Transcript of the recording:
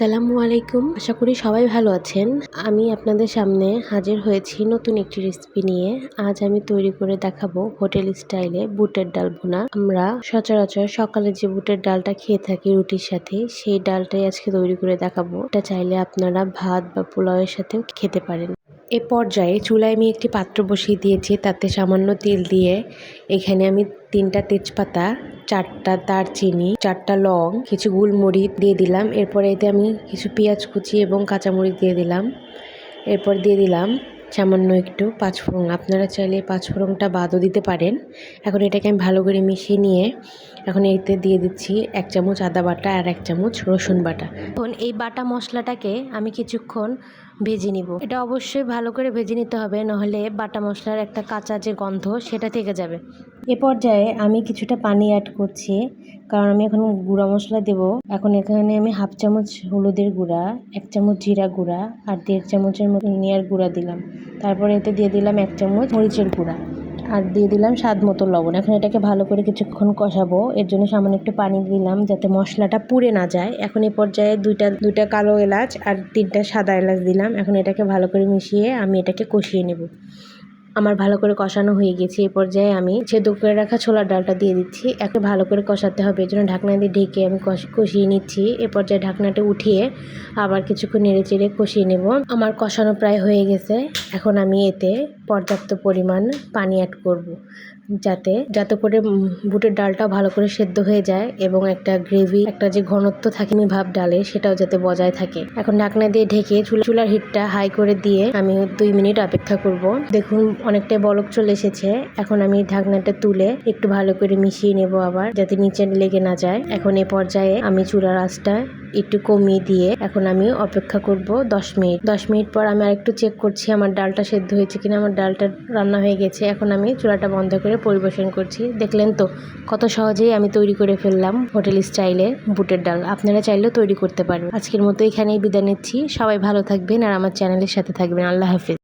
আসসালামু আলাইকুম। আশা করি সবাই ভালো আছেন। আমি আপনাদের সামনে হাজির হয়েছি নতুন একটি রেসিপি নিয়ে। আজ আমি তৈরি করে দেখাবো হোটেল স্টাইলে বুটের ডাল ভুনা। আমরা সচরাচর সকালে যে বুটের ডালটা খেয়ে থাকি রুটির সাথে, সেই ডালটাই আজকে তৈরি করে দেখাবো। এটা চাইলে আপনারা ভাত বা পোলাওয়ের সাথেও খেতে পারেন। এ পর্যায়ে চুলায় আমি একটি পাত্র বসিয়ে দিয়েছি, তাতে সামান্য তেল দিয়ে এখানে আমি 3টা তেজপাতা, 4টা দারচিনি, 4টা লং, কিছু গোলমরিচ দিয়ে দিলাম। এরপরে এতে আমি কিছু পেঁয়াজ কুচি এবং কাঁচামরিচ দিয়ে দিলাম। এরপর দিয়ে দিলাম সামান্য একটু পাঁচফোড়ন। আপনারা চাইলে পাঁচফোড়নটা বাদও দিতে পারেন। এখন এটাকে আমি ভালো করে মিশিয়ে নিয়ে এখন এতে দিয়ে দিচ্ছি 1 চামচ আদা বাটা আর 1 চামচ রসুন বাটা। এখন এই বাটা মশলাটাকে আমি কিছুক্ষণ ভেজে নিব। এটা অবশ্যই ভালো করে ভেজে নিতে হবে, নাহলে বাটা মশলার একটা কাঁচা যে গন্ধ সেটা থেকে যাবে। এ পর্যায়ে আমি কিছুটা পানি অ্যাড করছি, কারণ আমি এখন গুঁড়া মশলা দেব। এখন এখানে আমি 1/2 চামচ হলুদের গুঁড়া, 1 চামচ জিরা গুঁড়া আর 1.5 চামচের মতো ধনিয়ার গুঁড়া দিলাম। তারপরে এতে দিয়ে দিলাম 1 চামচ মরিচের গুঁড়া আর দিয়ে দিলাম স্বাদ মতো লবণ। এখন এটাকে ভালো করে কিছুক্ষণ কষাবো। এর জন্য সামান্য একটু পানি দিলাম যাতে মশলাটা পুড়ে না যায়। এখন এই পর্যায়ে দুইটা কালো এলাচ আর 3টা সাদা এলাচ দিলাম। এখন এটাকে ভালো করে মিশিয়ে আমি এটাকে কষিয়ে নেব। আমার ভালো করে কষানো হয়ে গেছে। এই পর্যায়ে আমি সেদ্ধ করে রাখা ছোলার ডালটা দিয়ে দিচ্ছি। একে ভালো করে কষাতে হবে, এর জন্য ঢাকনা দিয়ে ঢেকে আমি কষিয়ে নিচ্ছি। এ পর্যায়ে ঢাকনাটা উঠিয়ে আবার কিছুক্ষণ নেড়ে চেড়ে কষিয়ে নেব। আমার কষানো প্রায় হয়ে গেছে। এখন আমি এতে পর্যাপ্ত পরিমাণ পানি অ্যাড করব, যাতে করে বুটের ডালটা ভালো করে সেদ্ধ হয়ে যায় এবং একটা গ্রেভি, একটা যে ঘনত্ব থাকে ভাব ডালে, সেটাও যাতে বজায় থাকে। এখন ঢাকনা দিয়ে ঢেকে চুলার হিটটা হাই করে দিয়ে আমি 2 মিনিট অপেক্ষা করব। দেখুন অনেকটাই বলক চলে এসেছে। এখন আমি ঢাকনাটা তুলে একটু ভালো করে মিশিয়ে নেব আবার, যাতে নিচে লেগে না যায়। এখন এই পর্যায়ে আমি চুলার আঁচটা একটু কমিয়ে দিয়ে এখন আমি অপেক্ষা করব 10 মিনিট। 10 মিনিট পর আমি আরেকটু চেক করছি আমার ডালটা সেদ্ধ হয়েছে কিনা। আমার ডালটা রান্না হয়ে গেছে। এখন আমি চুলাটা বন্ধ করে পরিবেশন করছি। দেখলেন তো কত সহজেই আমি তৈরি করে ফেললাম হোটেল স্টাইলে বুটের ডাল। আপনারা চাইলেও তৈরি করতে পারেন। আজকের মতো এখানেই বিদায় নিচ্ছি। সবাই ভালো থাকবেন আর আমার চ্যানেলের সাথে থাকবেন। আল্লাহ হাফেজ।